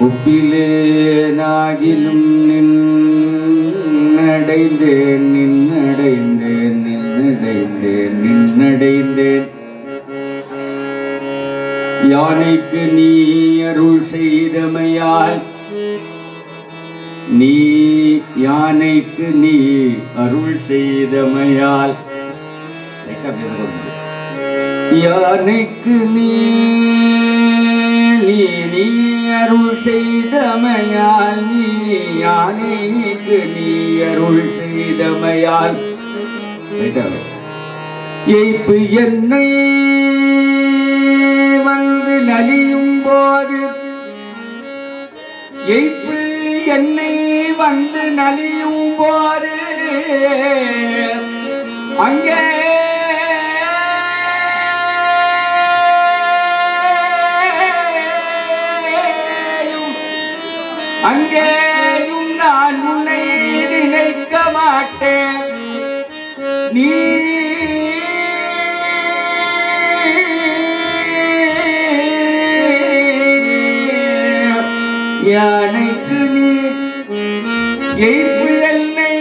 உப்பிலேனாகிலும் நின்னடைந்தேன் நின்னடைந்தேன் நின்னடைந்தேன் நின்னடைந்தேன். யானைக்கு நீ அருள் செய்தமையால் நீ யானைக்கு நீ அருள் செய்தமையால் யானைக்கு நீ அருள் செய்தமையால் நீ யானைக்கு நீ அருள் செய்தமையால் எய்ப்பு என்னை வந்து நலியும் போது எய்ப்பு என்னை வந்து நலியும் போது அங்கே அங்கேயும் நான் உன்னை நினைக்க மாட்டேன். நீ யானைக்கு நீ எய்ப்பு எல்லை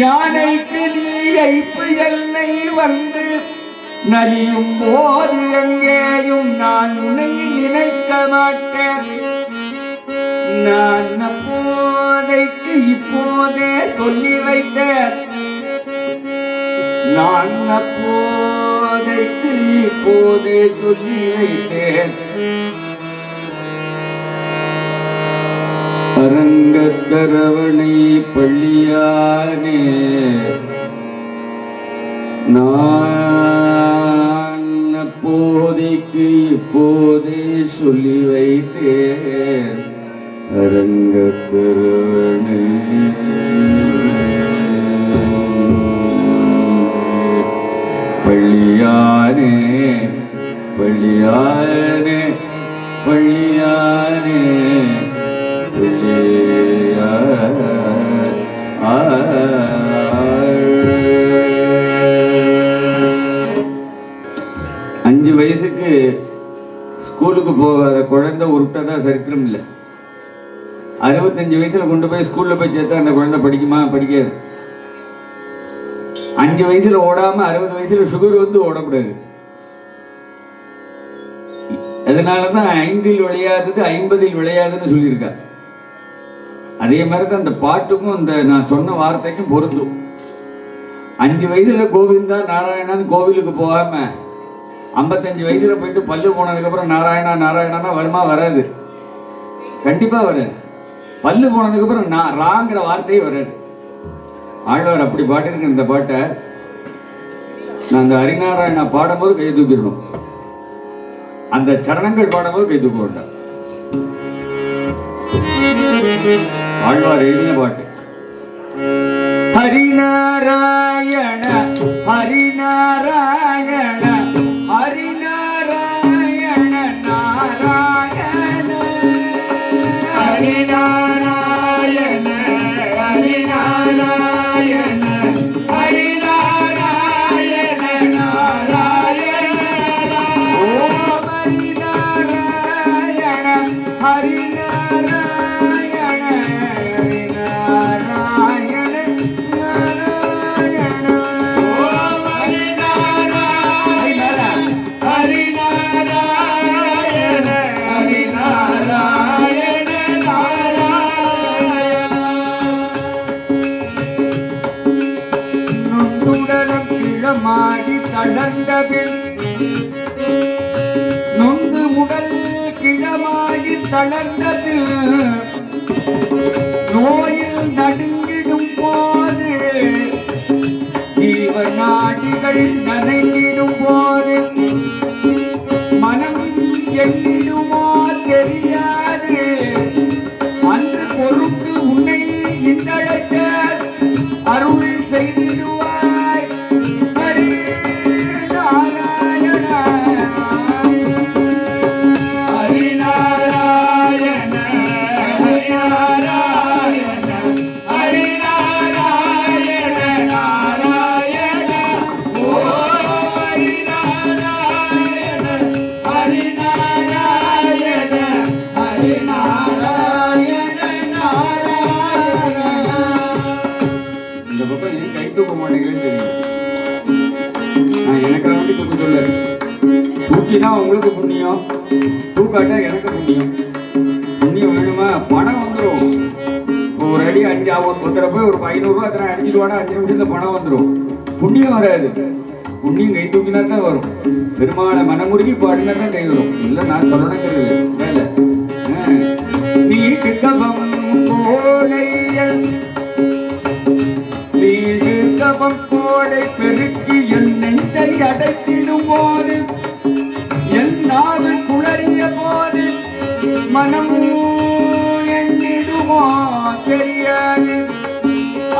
யானைக்கு நீ எய்ப்பு எல்லை வந்து நலியும் போது எங்கேயும் நான் உன்னை நினைக்க மாட்டேன். நான் அப்போதைக்கு இப்போதே சொல்லி வைத்தேன். நான் அப்போதைக்கு இப்போதே சொல்லி வைத்தேன். அரங்கத்தரவணை பள்ளியானே நான் அப்போதைக்கு இப்போதே சொல்லி வைத்தேன். அரங்கத்தரவணை பள்ளியானே பள்ளியானே பள்ளியானே அஞ்சு வயசுக்கு ஸ்கூலுக்கு போகாத குழந்தை உருட்டதா சரித்திரம் இல்லை. 65 வயசுல கொண்டு போய் ஸ்கூல்ல போய் சேர்த்தா அந்த குழந்தை படிக்குமா? படிக்காது. 5 வயசுல ஓடாம 60 வயசுல சுகர் வந்து ஓடக்கூடாது. அதனாலதான் 5இல் விளையாதது 50இல் விளையாதுன்னு சொல்லியிருக்கா. அதே மாதிரிதான் அந்த பாட்டுக்கும் அந்த நான் சொன்ன வார்த்தைக்கும் பொருந்தும். 5 வயசுல கோவிந்தா நாராயணான்னு கோவிலுக்கு போகாம 55 வயசுல போயிட்டு பல்லு போனதுக்கு அப்புறம் நாராயணா நாராயணானா வருமா? வராது, கண்டிப்பா வராது. பல்லு போனதுக்கு அப்புறம் நான் ராங்கிற வார்த்தையே வராது. ஆழ்வார் அப்படி பாட்டிருக்கு. இந்த பாட்டை நான் அந்த ஹரிநாராயணா பாடும்போது கை தூக்கிடணும், அந்த சரணங்கள் பாடும்போது கை தூக்க வேண்டாம். ஆழ்வார் எழுதின பாட்டு. ஹரிநாராயண ஹரிநாராயண ஹரிநாராயண நாராயண ஹரிநாராயண ஹரிநாராயண ஹரிநாராயண நாராயண ஓம் ஹரிநாராயண ஹரிநாராயண நொந்து உடல் கிழமாகி தளர்ந்தது நோயில் நடுங்கிடும் போது ஜீவநாடிகள் நனைந்திடும் போது மனம் எண்ணிடுமோ தெரியாது. அன்று பொறுப்பு உன்னை இந்தழைத்த அருள் செய்திடுவாய். காட்டா எனக்கு புண்ணியம். புண்ணியம் வேணுமா? பணம் வந்துடும். ஒரு அடி 5 ஒருத்தரை போய் ஒரு 500 ரூபா அத்தனை அடிச்சுட்டு வாடா, 5 நிமிஷத்துல பணம் வந்துடும். புண்ணியம் வராது. புண்ணியம் கை தூக்கினா தான் வரும். பெருமாளை மனமுருகி பாடினா தான் கை வரும். இல்லை நான் சொல்லணுங்கிறது வேலை. நீட்டு கபம் கோடை பெருக்கி என்னை அடைத்திடும் போது, என் நாடு குளறிய போது மனம் எண்ணிடுமோ தெரியாது.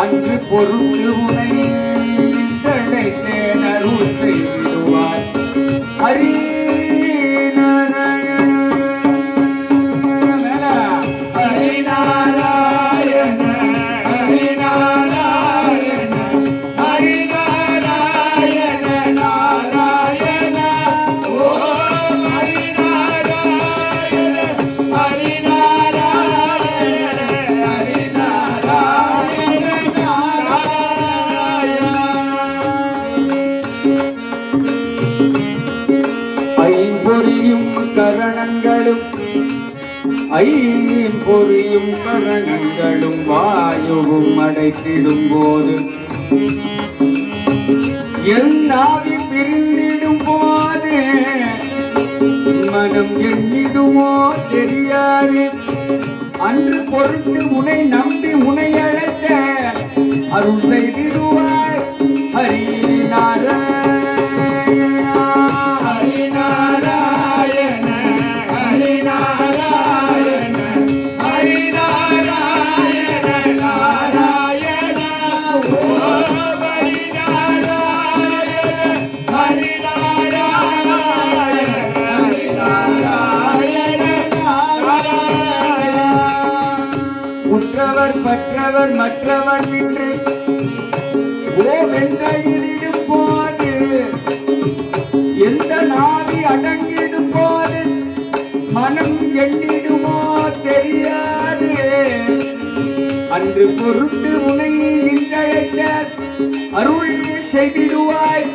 அன்று பொருட்டு உனை அருள் செய்திடுவார். ஹரி ஐம்பொறியும் கரணங்களும் வாயுவும் அடைத்திடும் போது, என் ஆவி பிரிந்திடும் போது மனம் எண்ணிடுமோ தெரியாது. அன்று பொருட்டு உனை நம்பி உனை அழைத்த அருள் செய்திடுவாய். ஹரி நாராயண ஹரி நாராயண ஹரி நாராயண ஹரி நாராயண நாராயண ஓம் ஹரி நாராயண ஹரி நாராயண ஹரி நாராயண நாராயண. உற்றவர் பற்றவர் மற்றவர் நின்று ஓவென்றிடும் போது, எந்த நாவி அடங்கிடும் போது மனம் எண்ணிடுமோ தெரியாது. அன்று பொருட்டு உனை இன்றழைத்த அருள் செய்திடுவாய்.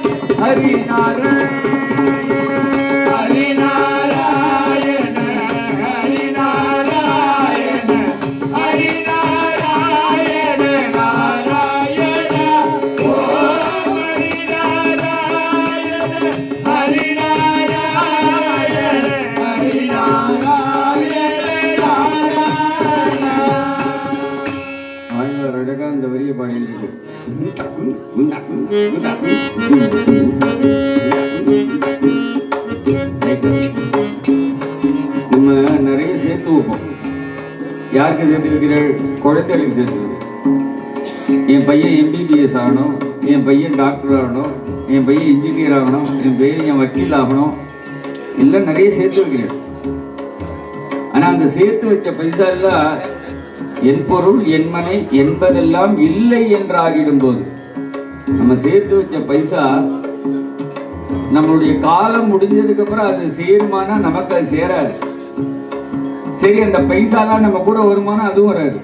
ஹரி நாராயண ஹரி நாராயண ஹரி நாராயண ஹரி நாராயண நாராயண ஓம் ஹரி நாராயண ஹரி நாராயண ஹரி நாராயண நாராயண. ஆழ்வார் அழகா அந்த வரியை பாடிட்டு நம்ம நிறைய சேர்த்து வைப்போம். யாருக்கு சேர்த்து வைக்கிறாள்? குழந்தைகளுக்கு சேர்த்து வைக்கிறேன். என் பையன் MBBS ஆகணும், என் பையன் டாக்டர் ஆகணும், என் பையன் இன்ஜினியர் ஆகணும், என் பையன் வக்கீல் ஆகணும், எல்லாம் நிறைய சேர்த்து வைக்கிறேன். ஆனால் அந்த சேர்த்து வச்ச பைசா எல்லாம் என் பொருள் என் மனை என்பதெல்லாம் இல்லை என்று ஆகிடும் போது, நம்ம சேர்த்து வச்ச பைசா நம்மளுடைய காலம் முடிஞ்சதுக்கு அப்புறம் அது சேருமானா நமக்கு அது சேராது. சரி, அந்த பைசாலாம் நம்ம கூட வருமானம் அதுவும் வராது.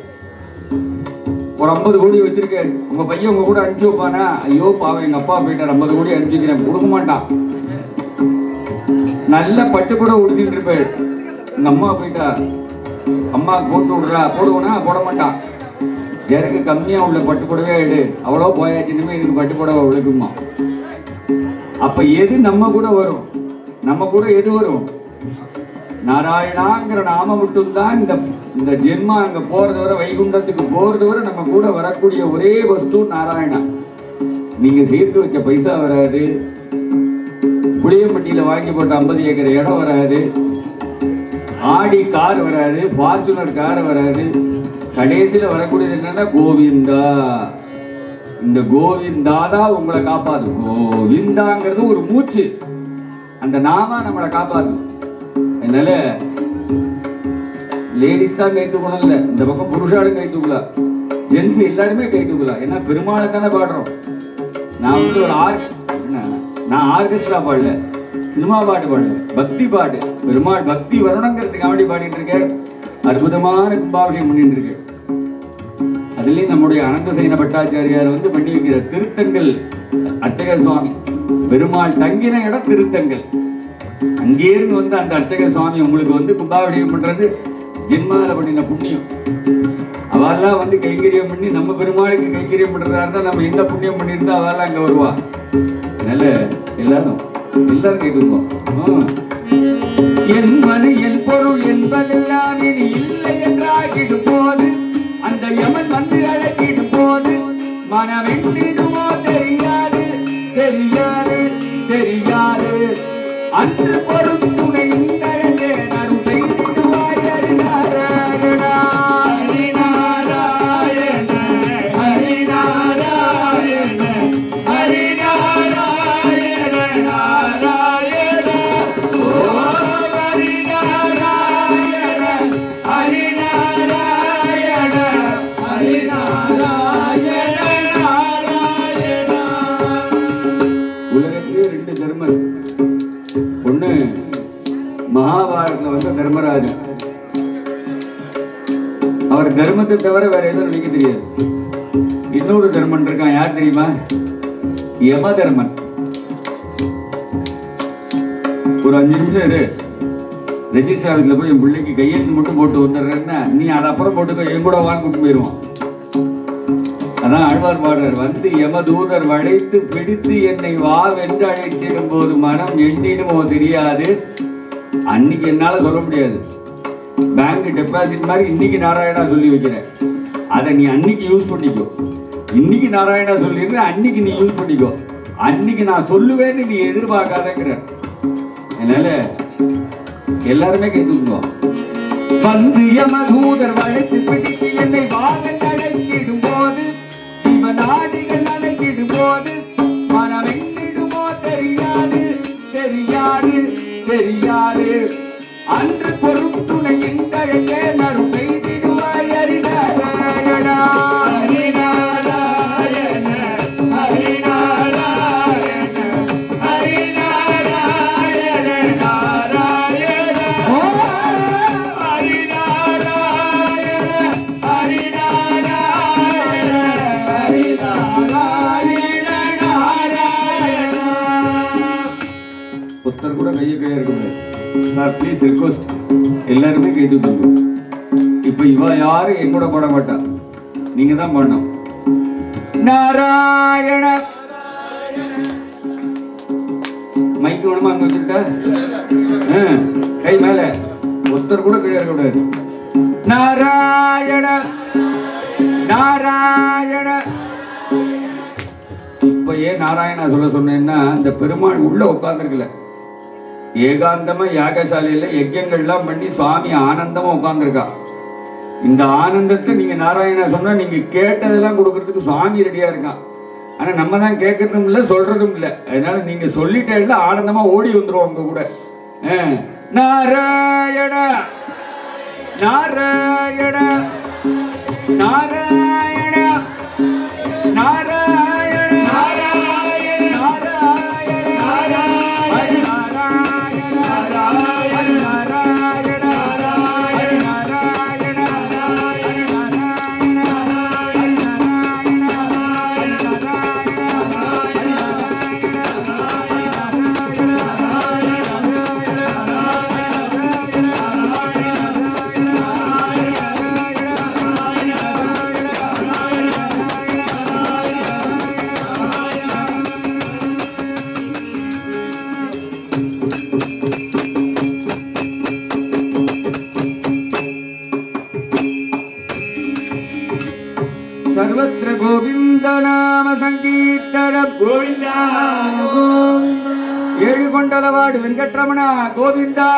ஒரு 50 கோடி வச்சிருக்கேன், உங்க பையன் உங்க கூட அனுப்பிச்சு வைப்பானா? ஐயோ பாவம், எங்க அப்பா போயிட்டார், 50 கோடி அனுப்பிச்சுக்கிறேன், கொடுக்க மாட்டான். நல்ல பட்டு கூட உடுத்திட்டு இருப்பாரு. எங்க அம்மா போயிட்டா, அம்மா போட்டு விடுறா, போடுவோனா போட மாட்டான். எனக்கு கம்மியா உள்ள பட்டு புடவே எடு, அவ்வளோ போயாச்சு, இனிமே இதுக்கு பட்டு புடவை விழுக்குமா? அப்ப எது நம்ம கூட வரும்? நம்ம கூட எது வரும்? நாராயணாங்கிற நாம மட்டும்தான் இந்த ஜென்மா அங்க போறது வரை, வைகுண்டத்துக்கு போறது வரை நம்ம கூட வரக்கூடிய ஒரே வஸ்து நாராயணா. நீங்க சேர்த்து வச்ச பைசா வராது, புளியம்பட்டியில வாங்கி போட்ட 50 ஏக்கர் இடம் வராது, ஆடி கார் வராது, ஃபார்ச்சுனர் கார் வராது. கடைசியில வரக்கூடியது என்னன்னா கோவிந்தா. இந்த கோவிந்தா தான் உங்களை காப்பாது. கோவிந்தாங்கிறது ஒரு மூச்சு, அந்த நாம நம்மளை காப்பாது. அதனால லேடிஸ் தான் கை தூக்கணும் இல்லை, இந்த பக்கம் புருஷாலும் கை தூக்கலாம், ஜென்ஸ் எல்லாருமே கை தூக்கலாம். ஏன்னா பெருமாளை தானே பாடுறோம். நான் வந்து நான் ஆர்கெஸ்ட்ரா பாடல, சினிமா பாட்டு பாடல, பக்தி பாட்டு. பெருமாள் பக்தி வரணுங்கிறதுக்கு அவடி பாடிட்டு இருக்கேன். அற்புதமான கும்பாபிஷேகம் பண்ணிட்டு இருக்கேன். அதுலேயும் நம்முடைய அனந்தசேன பட்டாச்சாரியார் வந்து பண்ணி வைக்கிற திருத்தங்கள். அர்ச்சக சுவாமி பெருமாள் தங்கின இடம் திருத்தங்கள். அங்கே இருந்து வந்து அந்த அர்ச்சக சுவாமி உங்களுக்கு வந்து கும்பாபிஷேகம் பண்றது ஜென்மால பண்ணின புண்ணியம். அவெல்லாம் வந்து கைங்கரியம் பண்ணி நம்ம பெருமாளுக்கு கைங்கரியம் பண்றதா இருந்தா நம்ம என்ன புண்ணியம் பண்ணியிருந்தா அவெல்லாம் அங்க வருவா. அதனால எல்லாரும் கேட்கும், என் மனு என் பொருள் என்பதெல்லாம் இனி இல்லை என்றாகிடும் போது, அந்த யமன் வந்து அழைக்கிடும் போது மனம் எண்ணிடுமோ தெரியாது தெரியாது தெரியாது. அன்று பொருள் துணை இந்தழகே நறு செய்திடுவாய் ஹரிநாராயணா ஹரிநாராயண ஹரிநாராயண ஹரிநாராயண நாராயண ஓ ஹரிநாராயண ஹரிநாராயண ஹரிநாராயண நாராயண. உலகத்திலே 2 தர்மர். ஒண்ணு மகாபாரதத்துல வந்து தர்மராஜன். அவர் தர்மத்தை தவிர வேற எதுவும் நினைக்க தெரியாது. இன்னொரு தர்மன் இருக்கான், யார் தெரியுமா? யம தர்மன். ஒரு 5 நிமிஷம் இரு, ரெஜிஸ்டர் ஆஃபீஸ்ல போய் என் பிள்ளைக்கு கையெழுத்து மட்டும் போட்டு வந்துடுறேன்னா நீ அதை அப்புறம் போட்டுக்கோ, என் கூட வான்னு கூட்டு போயிடுவான். அதான் ஆழ்வார் பாடுறார், வந்து யமதூதர் வளைத்து பிடித்து என்னை வா வென்று அழைத்திடும் போது மனம் எண்ணிடுமோ தெரியாது. அன்னைக்கு என்னால சொல்ல முடியாது, பேங்க் டெபாசிட் மாதிரி இன்னைக்கு நாராயணா சொல்லி வைக்கிறேன், அதை நீ அன்னைக்கு யூஸ் பண்ணிக்கோ. இன்னைக்கு நாராயணா சொல்லிடுறேன், அன்னைக்கு நீ யூஸ் பண்ணிக்கோ. அன்னைக்கு நான் சொல்லுவேன்னு நீ எதிர்பார்க்காதங்கிற. அதனால எல்லாருமே கேட்டுக்கணும், வந்து யமதூதர் வளைத்து பிடித்து என்னை வா வென்று அழைத்திடும் போது நாடிகள் நடக்கிடும் போது மனம் எங்கிடுமோ தெரியாது தெரியாது தெரியாது. அன்று பொருட்டுணை இந்தழகே நறு செய்திடுவாய் ஹரிநாராயண ஹரிநாராயண ஹரிநாராயண ஹரிநாராயண நாராயண ஓ ஹரிநாராயண ஹரிநாராயண ஹரிநாராயண நாராயண. ஒருத்தர் கூட கையை இருக்க முடியாது. சார் ப்ளீஸ் ரிக்வஸ்ட், எல்லாருமே கை தூக்குங்க. இப்ப இவ யாரும் என் கூட போட மாட்டா, நீங்க தான் பண்ணணும். நாராயண மைக்கு வேணுமா அங்க வச்சுக்கிட்டா கை மேல, ஒருத்தர் கூட கீழே இருக்க கூடாது. நாராயண நாராயண. இப்ப ஏன் நாராயணா சொல்ல சொன்னேன்னா, இந்த பெருமாள் உள்ள உட்கார்ந்துருக்கல, ஏகாந்தமா யாகசாலையில யஜ்யங்கள்லாம் பண்ணி சுவாமி ஆனந்தமா உட்கார்ந்துருக்கா. இந்த ஆனந்தத்தை நீங்க நாராயணா சொன்னா நீங்க கேட்டதெல்லாம் கொடுக்கறதுக்கு சுவாமி ரெடியா இருக்கான். ஆனா நம்ம தான் கேட்கறதும் இல்லை சொல்றதும் இல்லை. அதனால நீங்க சொல்லிட்டே ஆனந்தமா ஓடி வந்துருவோம் உங்க கூட. நாராயண நாராயண நாராயண நாராயண நாராயண सर्वत्र गोविंद नाम संकीर्तनम गोविंदा गोविंदा. ஏழு கொண்டலவாடு வெங்கட்ரமணா கோவிந்தா.